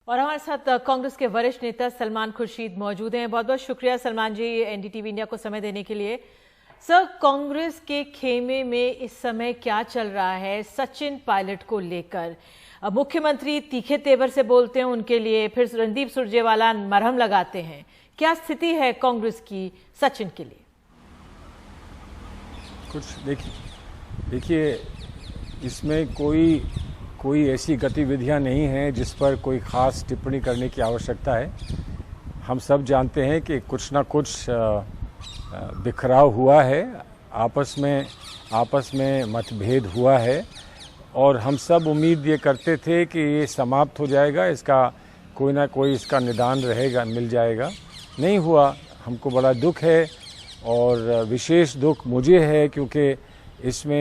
और हमारे साथ कांग्रेस के वरिष्ठ नेता सलमान खुर्शीद मौजूद हैं। बहुत बहुत शुक्रिया सलमान जी एनडीटीवी इंडिया को समय देने के लिए। सर, कांग्रेस के खेमे में इस समय क्या चल रहा है सचिन पायलट को लेकर? मुख्यमंत्री तीखे तेवर से बोलते हैं उनके लिए, फिर रणदीप सुरजेवाला मरहम लगाते हैं। क्या स्थिति है कांग्रेस की सचिन के लिए? कुछ देखिए इसमें कोई ऐसी गतिविधियां नहीं हैं जिस पर कोई ख़ास टिप्पणी करने की आवश्यकता है। हम सब जानते हैं कि कुछ ना कुछ बिखराव हुआ है, आपस में मतभेद हुआ है और हम सब उम्मीद ये करते थे कि ये समाप्त हो जाएगा, इसका कोई ना कोई इसका निदान रहेगा, मिल जाएगा। नहीं हुआ। हमको बड़ा दुख है और विशेष दुख मुझे है क्योंकि इसमें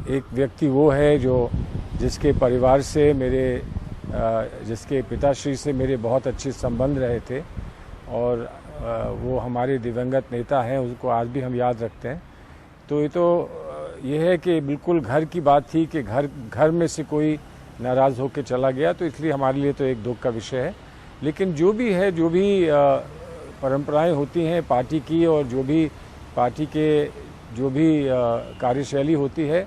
एक व्यक्ति वो है जिसके परिवार से जिसके पिताश्री से मेरे बहुत अच्छे संबंध रहे थे और वो हमारे दिवंगत नेता हैं, उसको आज भी हम याद रखते हैं। तो ये है कि बिल्कुल घर की बात थी कि घर में से कोई नाराज़ होकर चला गया, तो इसलिए हमारे लिए तो एक दुख का विषय है। लेकिन जो भी परंपराएं होती हैं पार्टी की और जो भी पार्टी के कार्यशैली होती है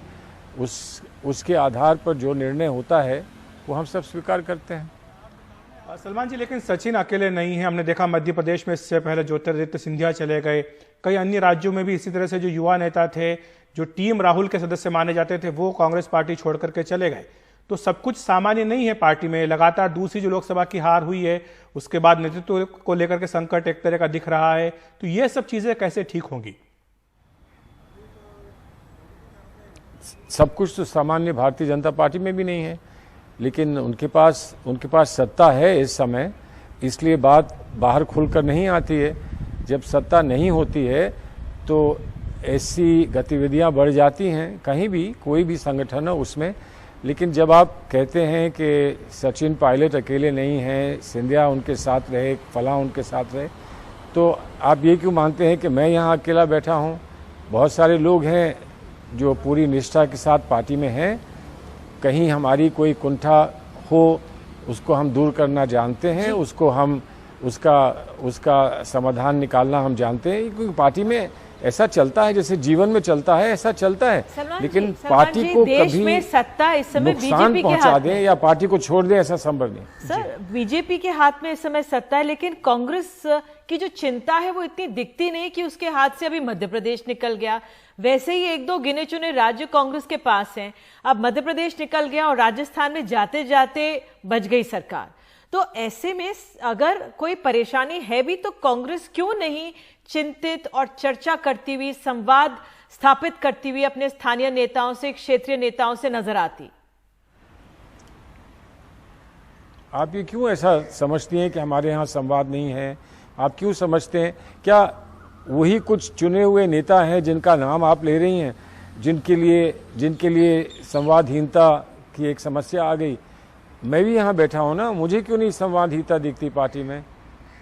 उसके आधार पर जो निर्णय होता है वो हम सब स्वीकार करते हैं। सलमान जी, लेकिन सचिन अकेले नहीं है। हमने देखा मध्य प्रदेश में इससे पहले ज्योतिरादित्य सिंधिया चले गए, कई अन्य राज्यों में भी इसी तरह से जो युवा नेता थे, जो टीम राहुल के सदस्य माने जाते थे, वो कांग्रेस पार्टी छोड़ करके चले गए। तो सब कुछ सामान्य नहीं है पार्टी में। लगातार दूसरी जो लोकसभा की हार हुई है उसके बाद नेतृत्व को लेकर के संकट एक तरह का दिख रहा है, तो ये सब चीजें कैसे ठीक होंगी? सब कुछ तो सामान्य भारतीय जनता पार्टी में भी नहीं है, लेकिन उनके पास सत्ता है इस समय, इसलिए बात बाहर खुलकर नहीं आती है। जब सत्ता नहीं होती है तो ऐसी गतिविधियां बढ़ जाती हैं, कहीं भी कोई भी संगठन हो उसमें। लेकिन जब आप कहते हैं कि सचिन पायलट अकेले नहीं हैं, सिंधिया उनके साथ रहे, फलां उनके साथ रहे, तो आप ये क्यों मानते हैं कि मैं यहाँ अकेला बैठा हूँ? बहुत सारे लोग हैं जो पूरी निष्ठा के साथ पार्टी में हैं। कहीं हमारी कोई कुंठा हो उसको हम दूर करना जानते हैं, उसका समाधान निकालना हम जानते हैं, क्योंकि पार्टी में ऐसा चलता है, जैसे जीवन में चलता है ऐसा चलता है। लेकिन पार्टी को कभी सत्ता इस समय नुकसान पहुंचा दें या पार्टी को छोड़ दें, ऐसा संभव नहीं। सर, बीजेपी के हाथ में इस समय सत्ता है, लेकिन कांग्रेस की जो चिंता है वो इतनी दिखती नहीं कि उसके हाथ से अभी मध्य प्रदेश निकल गया। वैसे ही एक दो गिने चुने राज्य कांग्रेस के पास हैं, अब मध्य प्रदेश निकल गया और राजस्थान में जाते जाते बच गई सरकार। तो ऐसे में अगर कोई परेशानी है भी तो कांग्रेस क्यों नहीं चिंतित और चर्चा करती हुई, संवाद स्थापित करती हुई अपने स्थानीय नेताओं से, क्षेत्रीय नेताओं से नजर आती? आप ये क्यों ऐसा समझती हैं कि हमारे यहाँ संवाद नहीं है? आप क्यों समझते हैं? क्या वही कुछ चुने हुए नेता हैं जिनका नाम आप ले रही हैं, जिनके लिए संवादहीनता की एक समस्या आ गई? मैं भी यहाँ बैठा हूँ ना, मुझे क्यों नहीं संवादहीनता दिखती पार्टी में?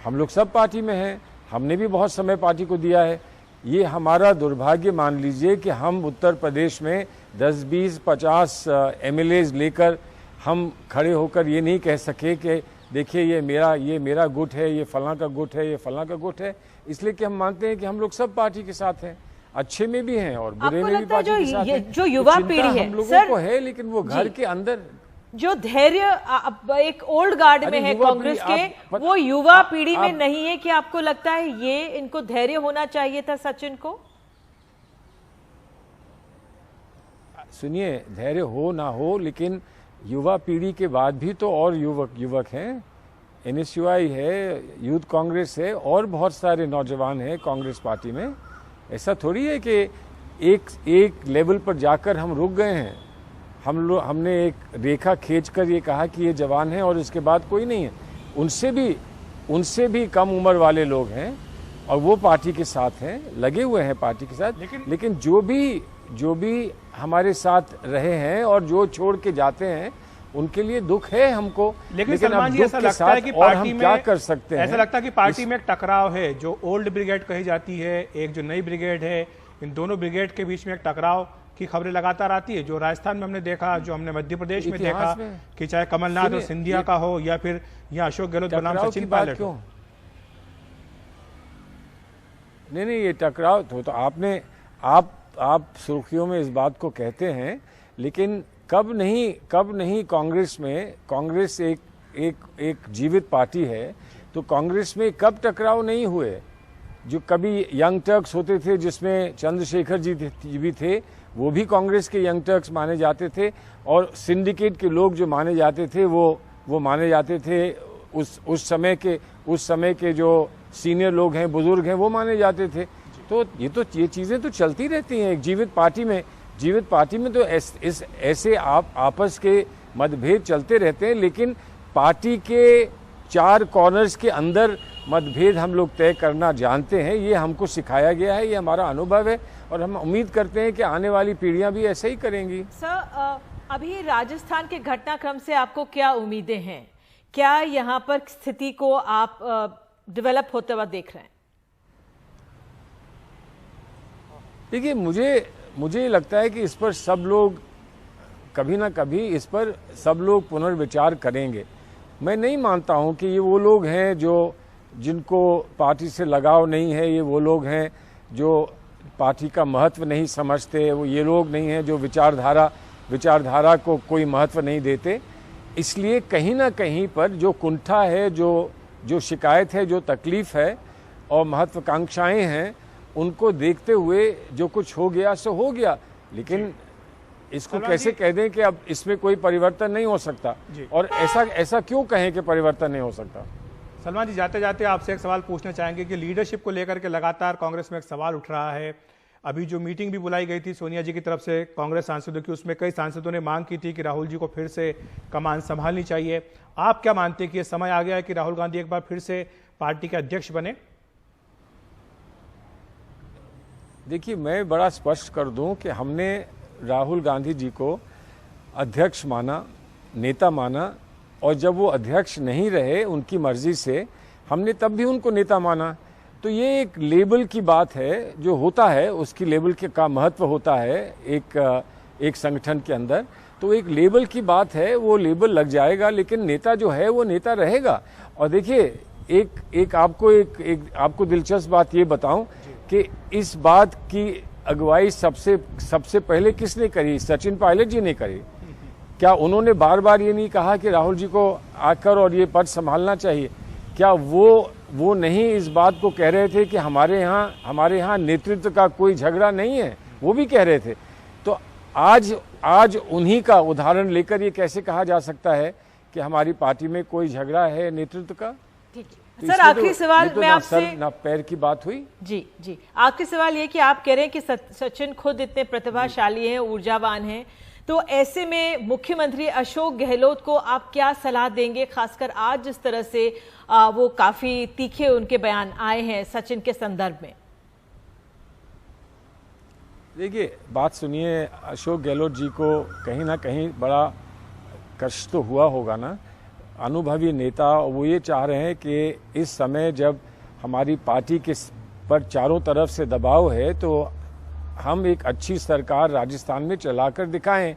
हम लोग सब पार्टी में हैं, हमने भी बहुत समय पार्टी को दिया है। ये हमारा दुर्भाग्य मान लीजिए कि हम उत्तर प्रदेश में 10, 20, 50 MLAs लेकर हम खड़े होकर ये नहीं कह सके कि देखिए ये मेरा गुट है, ये फलां का गुट है, ये फलां का गुट है, इसलिए कि हम मानते हैं कि हम लोग सब पार्टी के साथ हैं, अच्छे में भी हैं और बुरे में भी पार्टी के साथ हैं। जो युवा पीढ़ी है हम लोगों को है, लेकिन वो घर के अंदर जो धैर्य एक ओल्ड गार्ड में है कांग्रेस के, वो युवा पीढ़ी में नहीं है। कि आपको लगता है ये इनको धैर्य होना चाहिए था सचिन को? सुनिए, धैर्य हो ना हो, लेकिन युवा पीढ़ी के बाद भी तो और युवक हैं। NSUI है, यूथ कांग्रेस है और बहुत सारे नौजवान हैं कांग्रेस पार्टी में। ऐसा थोड़ी है कि एक लेवल पर जाकर हम रुक गए हैं। हमने एक रेखा खींचकर ये कहा कि ये जवान हैं और इसके बाद कोई नहीं है। उनसे भी कम उम्र वाले लोग हैं और वो पार्टी के साथ हैं, लगे हुए हैं पार्टी के साथ। लेकिन जो भी हमारे साथ रहे हैं और जो छोड़ के जाते हैं उनके लिए दुख है हमको। लेकिन सलमान जी, ऐसा लगता है कि पार्टी में क्या कर सकते हैं? ऐसा लगता है कि पार्टी में एक टकराव है। जो ओल्ड ब्रिगेड कही जाती है, एक जो नई ब्रिगेड है, इन दोनों ब्रिगेड के बीच में एक टकराव की खबरें लगातार आती है। जो राजस्थान में हमने देखा, जो हमने मध्य प्रदेश में देखा इतिहास में कि चाहे कमलनाथ और सिंधिया का हो या फिर यहाँ अशोक गहलोत बनाम टकराव सचिन की बात पायलट क्यों? हो। नहीं, ये टकराव तो आपने आप सुर्खियों में इस बात को कहते हैं, लेकिन कब नहीं कांग्रेस एक जीवित पार्टी है, तो कांग्रेस में कब टकराव नहीं हुए। जो कभी यंग टर्क्स होते थे जिसमें चंद्रशेखर जी भी थे, वो भी कांग्रेस के यंग टर्क्स माने जाते थे, और सिंडिकेट के लोग जो माने जाते थे वो माने जाते थे उस समय के जो सीनियर लोग हैं, बुजुर्ग हैं, वो माने जाते थे। तो ये चीजें तो चलती रहती हैं एक जीवित पार्टी में तो ऐसे आपस के मतभेद चलते रहते हैं, लेकिन पार्टी के 4 कॉर्नर्स के अंदर मतभेद हम लोग तय करना जानते हैं। ये हमको सिखाया गया है, ये हमारा अनुभव है, और हम उम्मीद करते हैं कि आने वाली पीढ़ियां भी ऐसे ही करेंगी। सर, अभी राजस्थान के घटनाक्रम से आपको क्या उम्मीदें हैं? क्या यहाँ पर स्थिति को आप डेवलप होते हुआ देख रहे हैं? देखिए, मुझे लगता है कि इस पर सब लोग कभी ना कभी इस पर सब लोग पुनर्विचार करेंगे। मैं नहीं मानता हूं कि ये वो लोग हैं जिनको पार्टी से लगाव नहीं है, ये वो लोग हैं जो पार्टी का महत्व नहीं समझते, वो ये लोग नहीं हैं जो विचारधारा को कोई महत्व नहीं देते। इसलिए कहीं ना कहीं पर जो कुंठा है, जो शिकायत है, जो तकलीफ है और महत्वाकांक्षाएं हैं, उनको देखते हुए जो कुछ हो गया सो हो गया, लेकिन इसको कैसे कह दें कि अब इसमें कोई परिवर्तन नहीं हो सकता, और ऐसा क्यों कहें कि परिवर्तन नहीं हो सकता। सलमान जी, जाते जाते आपसे एक सवाल पूछना चाहेंगे कि लीडरशिप को लेकर के लगातार कांग्रेस में एक सवाल उठ रहा है। अभी जो मीटिंग भी बुलाई गई थी सोनिया जी की तरफ से कांग्रेस सांसदों की, उसमें कई सांसदों ने मांग की थी कि राहुल जी को फिर से कमान संभालनी चाहिए। आप क्या मानते हैं कि यह समय आ गया है कि राहुल गांधी एक बार फिर से पार्टी के अध्यक्ष बने? देखिए, मैं बड़ा स्पष्ट कर दूं कि हमने राहुल गांधी जी को अध्यक्ष माना, नेता माना, और जब वो अध्यक्ष नहीं रहे उनकी मर्जी से, हमने तब भी उनको नेता माना। तो ये एक लेबल की बात है, जो होता है उसकी लेबल का महत्व होता है एक संगठन के अंदर। तो एक लेबल की बात है, वो लेबल लग जाएगा, लेकिन नेता जो है वो नेता रहेगा। और देखिए, आपको दिलचस्प बात ये बताऊं कि इस बात की अगुवाई सबसे पहले किसने करी? सचिन पायलट जी ने करी। क्या उन्होंने बार बार ये नहीं कहा कि राहुल जी को आकर और ये पद संभालना चाहिए? क्या वो नहीं इस बात को कह रहे थे कि हमारे यहाँ नेतृत्व का कोई झगड़ा नहीं है? वो भी कह रहे थे। तो आज उन्हीं का उदाहरण लेकर ये कैसे कहा जा सकता है कि हमारी पार्टी में कोई झगड़ा है नेतृत्व का? तो सर, आखिरी सवाल मैं आपसे, ना पैर की बात हुई। जी, आखिरी सवाल ये कि आप कह रहे हैं कि सचिन खुद इतने प्रतिभाशाली हैं, ऊर्जावान हैं, तो ऐसे में मुख्यमंत्री अशोक गहलोत को आप क्या सलाह देंगे, खासकर आज जिस तरह से वो काफी तीखे उनके बयान आए हैं सचिन के संदर्भ में? देखिए, बात सुनिए, अशोक गहलोत जी को कहीं ना कहीं बड़ा कष्ट तो हुआ होगा ना। अनुभवी नेता, वो ये चाह रहे हैं कि इस समय जब हमारी पार्टी के पर चारों तरफ से दबाव है, तो हम एक अच्छी सरकार राजस्थान में चलाकर दिखाएं।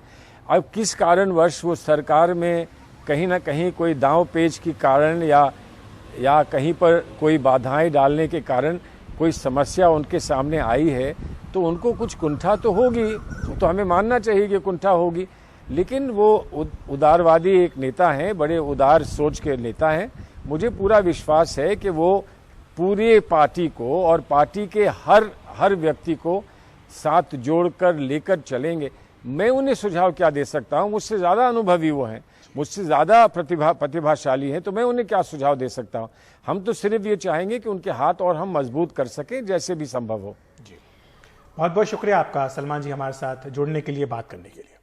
अब किस कारणवश वो सरकार में कहीं ना कहीं कोई दांव पेच के कारण या कहीं पर कोई बाधाएं डालने के कारण कोई समस्या उनके सामने आई है, तो उनको कुछ कुंठा तो होगी, तो हमें मानना चाहिए कि कुंठा होगी। लेकिन वो उदारवादी एक नेता हैं, बड़े उदार सोच के नेता हैं। मुझे पूरा विश्वास है कि वो पूरे पार्टी को और पार्टी के हर व्यक्ति को साथ जोड़कर लेकर चलेंगे। मैं उन्हें सुझाव क्या दे सकता हूं? मुझसे ज्यादा अनुभवी वो हैं, मुझसे ज्यादा प्रतिभाशाली हैं, तो मैं उन्हें क्या सुझाव दे सकता हूं? हम तो सिर्फ ये चाहेंगे कि उनके हाथ और हम मजबूत कर सकें, जैसे भी संभव हो। जी, बहुत बहुत शुक्रिया आपका सलमान जी, हमारे साथ जुड़ने के लिए, बात करने के लिए।